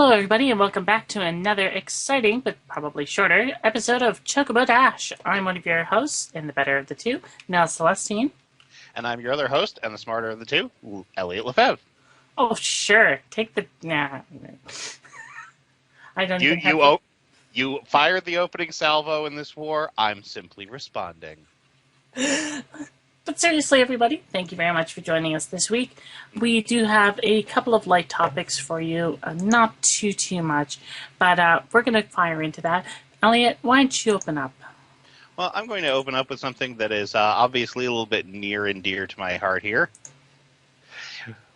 Hello, everybody, and welcome back to another exciting, but probably shorter, episode of Chocobo Dash. I'm one of your hosts, and the better of the two, Nell Celestine. And I'm your other host, and the smarter of the two, Elliot Lefebvre. Oh, sure. Take the... Nah. I don't even have... You fired the opening salvo in this war. I'm simply responding. But seriously, everybody, thank you very much for joining us this week. We do have a couple of light topics for you, not too much, but we're going to fire into that. Elliot, why don't you open up? Well, I'm going to open up with something that is obviously a little bit near and dear to my heart here.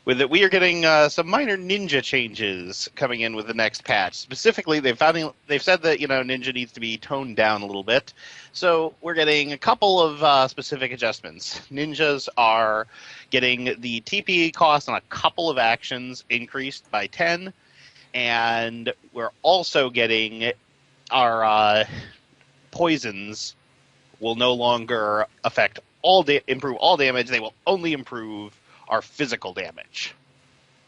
With it, we are getting some minor ninja changes coming in with the next patch. Specifically, they've said that ninja needs to be toned down a little bit. So we're getting a couple of specific adjustments. Ninjas are getting the TP cost on a couple of actions increased by 10, and we're also getting our poisons will no longer improve all damage. They will only improve our physical damage.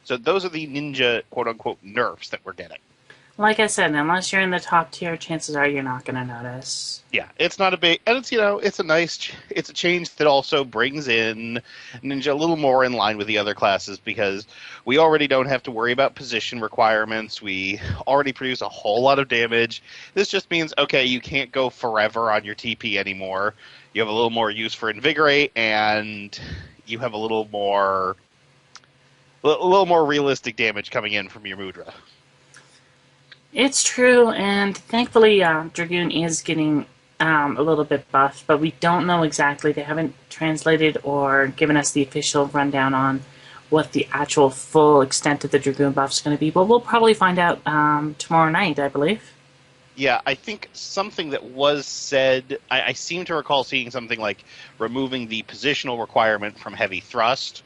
So those are the ninja quote-unquote nerfs that we're getting. Like I said, unless you're in the top tier, chances are you're not going to notice. Yeah, it's not a big... And it's a change that also brings in ninja a little more in line with the other classes, because we already don't have to worry about position requirements. We already produce a whole lot of damage. This just means, okay, you can't go forever on your TP anymore. You have a little more use for Invigorate, and you have a little more realistic damage coming in from your Mudra. It's true, and thankfully Dragoon is getting a little bit buffed, but we don't know exactly. They haven't translated or given us the official rundown on what the actual full extent of the Dragoon buff is going to be, but we'll probably find out tomorrow night, I believe. Yeah, I think something that was said, I seem to recall seeing something like removing the positional requirement from heavy thrust,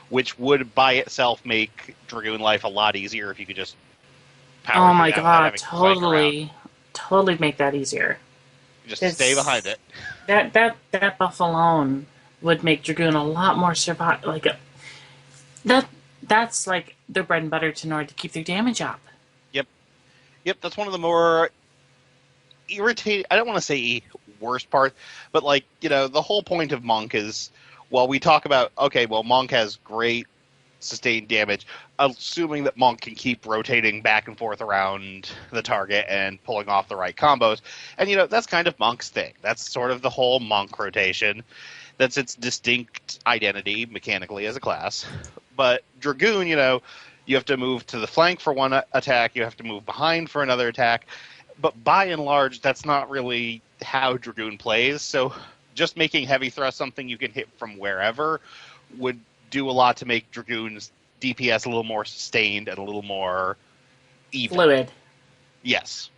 which would by itself make Dragoon life a lot easier if you could just power Oh my god, totally make that easier. Just stay behind it. That buff alone would make Dragoon a lot more that's like their bread and butter in order to keep their damage up. Yep, that's one of the more irritating, I don't want to say worst part, but the whole point of Monk is, while we talk about, okay, well, Monk has great sustained damage, assuming that Monk can keep rotating back and forth around the target and pulling off the right combos. And, that's kind of Monk's thing. That's sort of the whole Monk rotation. That's its distinct identity mechanically as a class. But Dragoon, you have to move to the flank for one attack, you have to move behind for another attack. But by and large, that's not really how Dragoon plays. So just making heavy thrust something you can hit from wherever would do a lot to make Dragoon's DPS a little more sustained and a little more even. Fluid. Yes.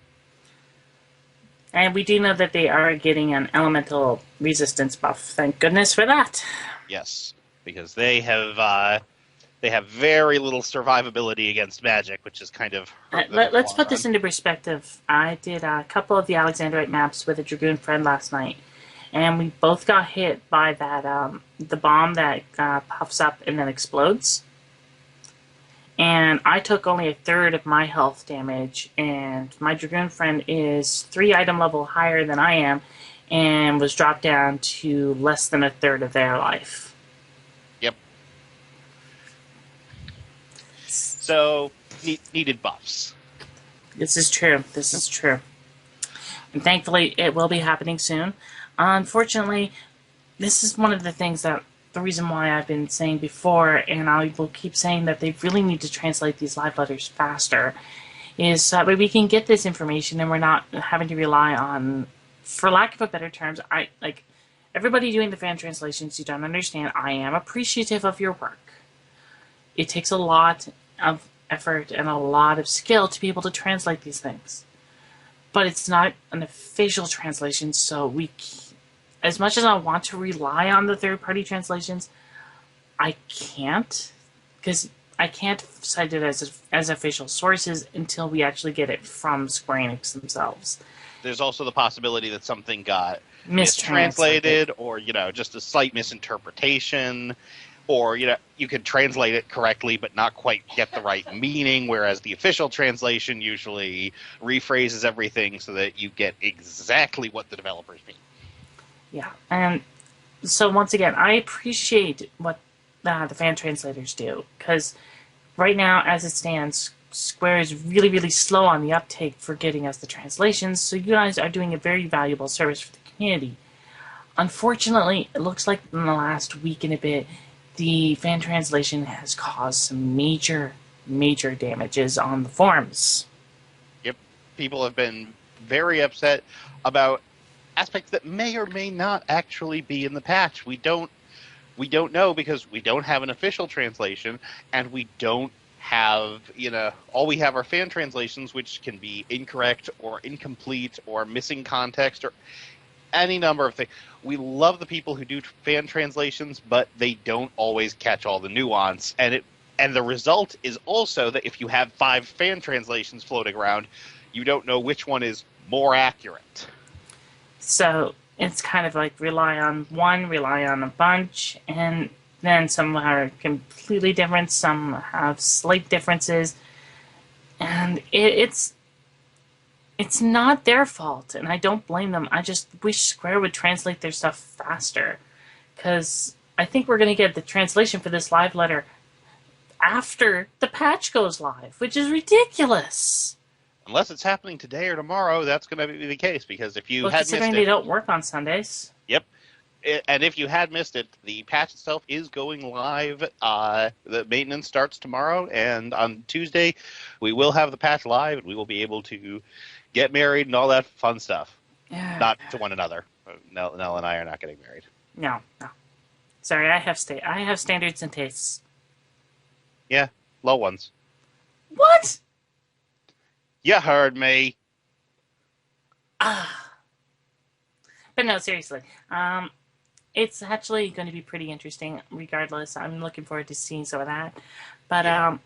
And we do know that they are getting an elemental resistance buff. Thank goodness for that. Yes, because they have very little survivability against magic, which is kind of... Let's put this into perspective. I did a couple of the Alexandrite maps with a Dragoon friend last night, and we both got hit by that the bomb that puffs up and then explodes. And I took only a third of my health damage, and my Dragoon friend is 3 item level higher than I am, and was dropped down to less than a third of their life. Yep. So, needed buffs. This is true. And thankfully, it will be happening soon. Unfortunately, this is one of the things that, the reason why I've been saying before, and I will keep saying that they really need to translate these live letters faster, is that way we can get this information and we're not having to rely on, for lack of a better terms, everybody doing the fan translations, you don't understand, I am appreciative of your work. It takes a lot of effort and a lot of skill to be able to translate these things. But it's not an official translation, so as much as I want to rely on the third-party translations, I can't, because I can't cite it as official sources until we actually get it from Square Enix themselves. There's also the possibility that something got mistranslated or, just a slight misinterpretation. Or, you could translate it correctly but not quite get the right meaning, whereas the official translation usually rephrases everything so that you get exactly what the developers mean. Yeah, and so once again, I appreciate what the fan translators do, because right now, as it stands, Square is really, really slow on the uptake for getting us the translations, so you guys are doing a very valuable service for the community. Unfortunately, it looks like in the last week and a bit, the fan translation has caused some major, major damages on the forums. Yep. People have been very upset about aspects that may or may not actually be in the patch. We don't know because we don't have an official translation, and we don't have, all we have are fan translations, which can be incorrect or incomplete or missing context or any number of things. We love the people who do fan translations, but they don't always catch all the nuance. And the result is also that if you have 5 fan translations floating around, you don't know which one is more accurate. So it's kind of like rely on one, rely on a bunch, and then some are completely different, some have slight differences, and it's not their fault, and I don't blame them. I just wish Square would translate their stuff faster, because I think we're going to get the translation for this live letter after the patch goes live, which is ridiculous. Unless it's happening today or tomorrow, that's going to be the case, because if you had missed it... considering they don't work on Sundays. Yep. And if you had missed it, the patch itself is going live. The maintenance starts tomorrow, and on Tuesday, we will have the patch live, and we will be able to get married and all that fun stuff. Yeah. Not to one another. Nell and I are not getting married. No. Sorry, I have standards and tastes. Yeah, low ones. What? You heard me. But no, seriously. It's actually going to be pretty interesting regardless. I'm looking forward to seeing some of that. But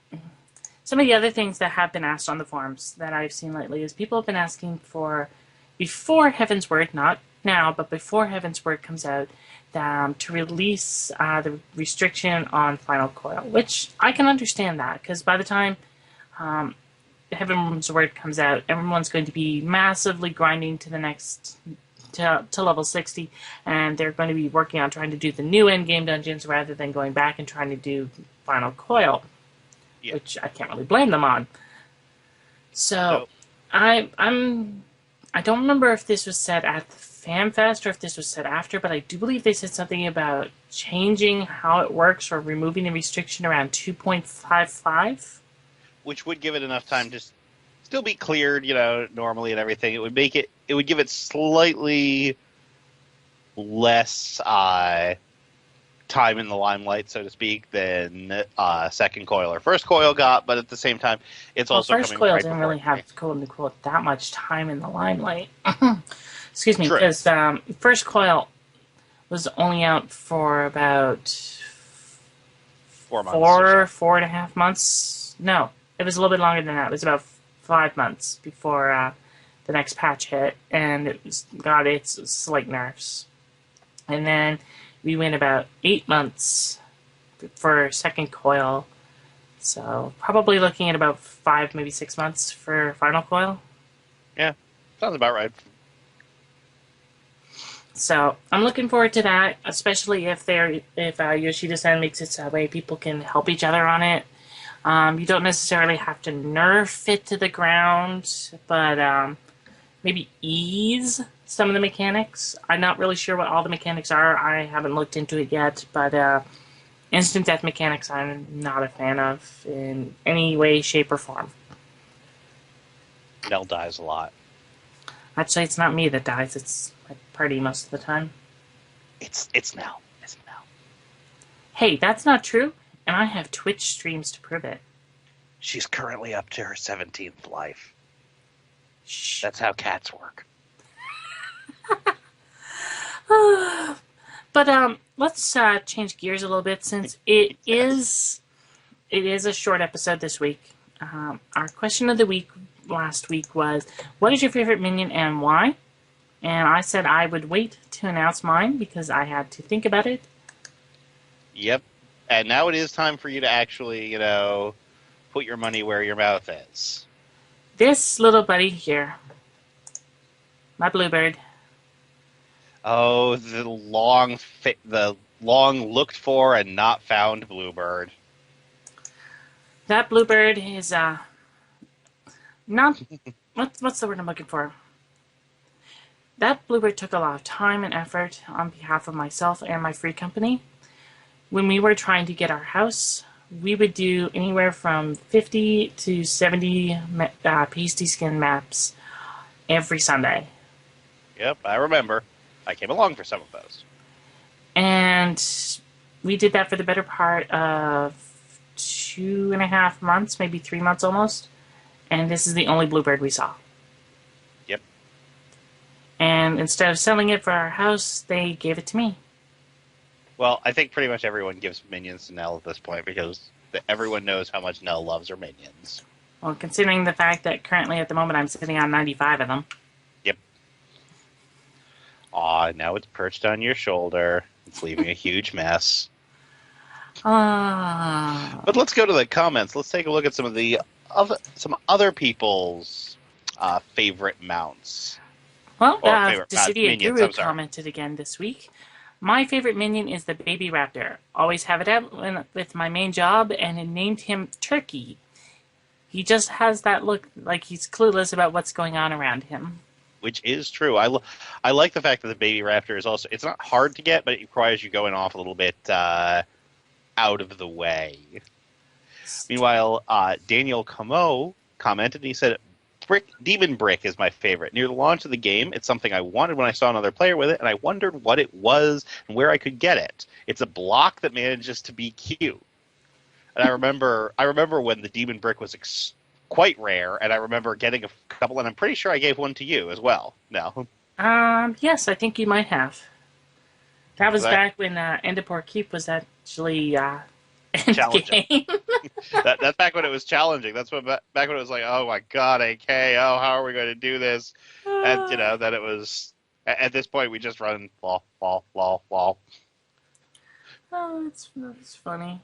some of the other things that have been asked on the forums that I've seen lately is people have been asking for, before Heaven's Word, not now, but before Heaven's Word comes out, to release the restriction on Final Coil, which I can understand that, because by the time Heaven's Word comes out, everyone's going to be massively grinding to the next... To level 60, and they're going to be working on trying to do the new endgame dungeons rather than going back and trying to do Final Coil, which I can't really blame them on. So, I don't remember if this was said at the FanFest or if this was said after, but I do believe they said something about changing how it works or removing the restriction around 2.55. Which would give it enough time to still be cleared, normally and everything. It would give it slightly less time in the limelight, so to speak, than second coil or first coil got, but at the same time, it's also first coil didn't really have, quote unquote, that much time in the limelight. Excuse me, because first coil was only out for about 4 months. 4.5 months. No, it was a little bit longer than that. It was about 5 months before the next patch hit, and it got its slight nerfs. And then we went about 8 months for second coil, so probably looking at about 5, maybe 6 months for final coil. Yeah, sounds about right. So I'm looking forward to that, especially if Yoshida-san makes it so that way people can help each other on it. You don't necessarily have to nerf it to the ground, but maybe ease some of the mechanics. I'm not really sure what all the mechanics are. I haven't looked into it yet, but instant death mechanics I'm not a fan of in any way, shape, or form. Nell dies a lot. Actually, it's not me that dies. It's my party most of the time. It's Nell. It's Nell. Hey, that's not true. And I have Twitch streams to prove it. She's currently up to her 17th life. Shh. That's how cats work. But let's change gears a little bit, since it is a short episode this week. Our question of the week last week was, what is your favorite minion and why? And I said I would wait to announce mine because I had to think about it. Yep. And now it is time for you to actually, put your money where your mouth is. This little buddy here, my bluebird. Oh, the long looked for and not found bluebird. That bluebird is not what's the word I'm looking for? That bluebird took a lot of time and effort on behalf of myself and my free company. When we were trying to get our house, we would do anywhere from 50 to 70 pasty skin maps every Sunday. Yep, I remember. I came along for some of those. And we did that for the better part of 2.5 months, maybe 3 months almost. And this is the only bluebird we saw. Yep. And instead of selling it for our house, they gave it to me. Well, I think pretty much everyone gives minions to Nell at this point because everyone knows how much Nell loves her minions. Well, considering the fact that currently at the moment I'm sitting on 95 of them. Yep. Aw, now it's perched on your shoulder. It's leaving a huge mess. But let's go to the comments. Let's take a look at some other people's favorite mounts. Well, Favorite Decidia minions, Guru I'm sorry. commented again this week. My favorite minion is the baby raptor. Always have it out with my main job, and it named him Turkey. He just has that look like he's clueless about what's going on around him. Which is true. I like the fact that the baby raptor is also... It's not hard to get, but it requires you going off a little bit out of the way. Meanwhile, Daniel Camo commented, and he said, Demon Brick is my favorite. Near the launch of the game, it's something I wanted when I saw another player with it, and I wondered what it was and where I could get it. It's a block that manages to be cute. And I remember when the Demon Brick was quite rare, and I remember getting a couple, and I'm pretty sure I gave one to you as well. No. Yes, I think you might have. That was back when Endapor Keep was actually challenging. That's back when it was challenging. That's when back when it was like, oh my god, AK, oh, how are we going to do this? And then it was at this point we just run lol. Oh, that's funny.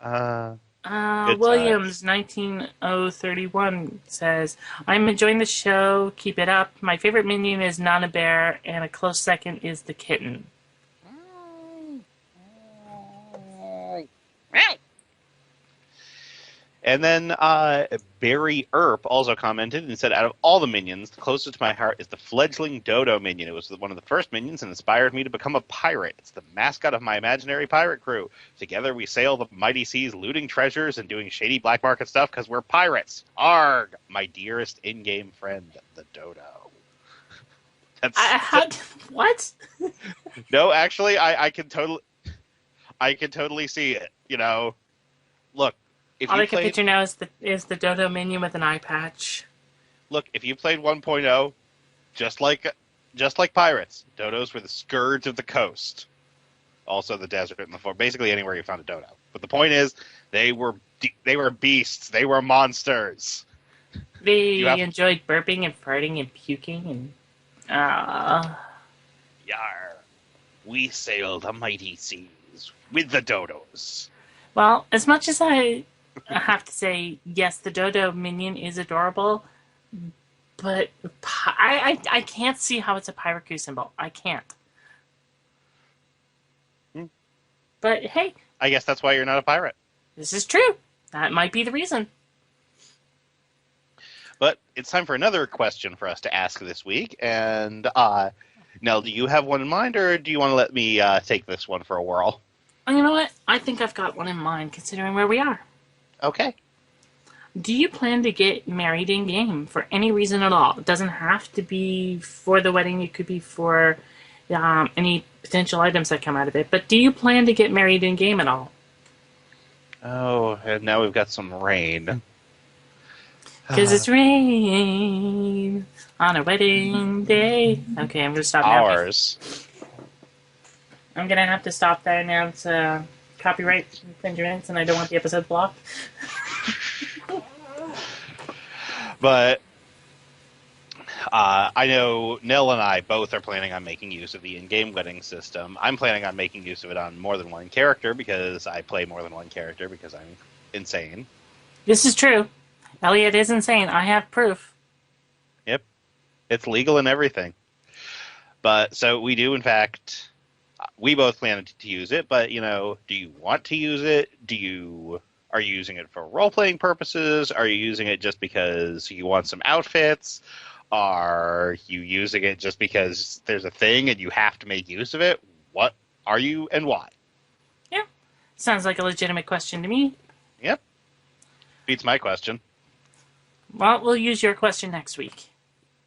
Good Williams 19031 says, I'm enjoying the show. Keep it up. My favorite minion is Nana Bear, and a close second is the kitten. And then Barry Earp also commented and said, out of all the minions, the closest to my heart is the fledgling Dodo minion. It was one of the first minions and inspired me to become a pirate. It's the mascot of my imaginary pirate crew. Together we sail the mighty seas, looting treasures and doing shady black market stuff because we're pirates. Arg! My dearest in-game friend, the Dodo. What? No, actually, I can totally see it. Look. All I can picture now is the Dodo minion with an eye patch. Look, if you played 1.0, just like pirates, dodos were the scourge of the coast. Also the desert and the forest, basically anywhere you found a dodo. But the point is, they were beasts. They were monsters. They enjoyed burping and farting and puking and. Yar, we sail the mighty seas with the dodos. Well, as much as I have to say, yes, the Dodo minion is adorable, but I can't see how it's a pirate crew symbol. I can't. But hey. I guess that's why you're not a pirate. This is true. That might be the reason. But it's time for another question for us to ask this week. And, Nell, do you have one in mind, or do you want to let me take this one for a whirl? You know what? I think I've got one in mind, considering where we are. Okay. Do you plan to get married in-game for any reason at all? It doesn't have to be for the wedding. It could be for any potential items that come out of it. But do you plan to get married in-game at all? Oh, and now we've got some rain. Because it's rain on a wedding day. Okay, I'm going to stop now. Ours. I'm going to have to stop there now. It's copyright infringements, and I don't want the episode blocked. But I know Nell and I both are planning on making use of the in-game wedding system. I'm planning on making use of it on more than one character because I play more than one character because I'm insane. This is true. Elliot is insane. I have proof. Yep. It's legal and everything. But so we do, in fact, we both plan to use it, but, you know, do you want to use it? Are you using it for role-playing purposes? Are you using it just because you want some outfits? Are you using it just because there's a thing and you have to make use of it? What are you and why? Yeah. Sounds like a legitimate question to me. Yep. Beats my question. Well, we'll use your question next week.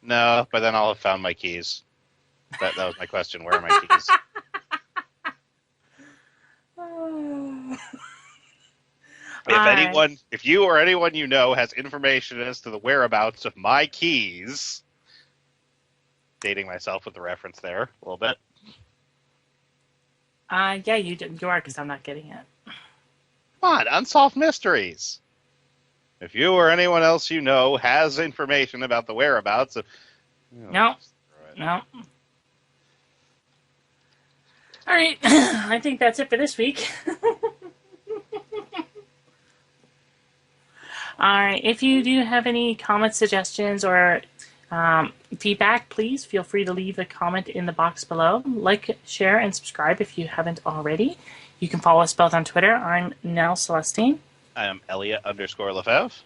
No, but then I'll have found my keys. That was my question. Where are my keys? If you or anyone you know has information as to the whereabouts of my keys, dating myself with the reference there a little bit. Yeah, you are, because I'm not getting it. Come on, Unsolved Mysteries. If you or anyone else you know has information about the whereabouts of... No. All right, I think that's it for this week. All right, if you do have any comments, suggestions, or feedback, please feel free to leave a comment in the box below. Like, share, and subscribe if you haven't already. You can follow us both on Twitter. I'm Nell Celestine. I am Elliot_Lefebvre.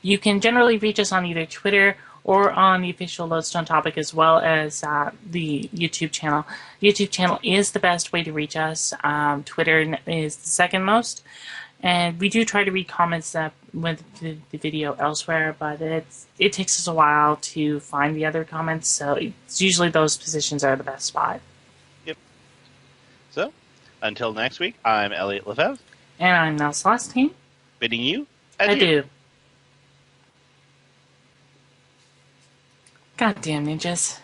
You can generally reach us on either Twitter or on the official Lodestone topic, as well as the YouTube channel. The YouTube channel is the best way to reach us. Twitter is the second most. And we do try to read comments with the video elsewhere, but it takes us a while to find the other comments, so it's usually those positions are the best spot. Yep. So, until next week, I'm Elliot Lefebvre. And I'm Nell Celestine. Bidding you adieu. Adieu. Goddamn ninjas.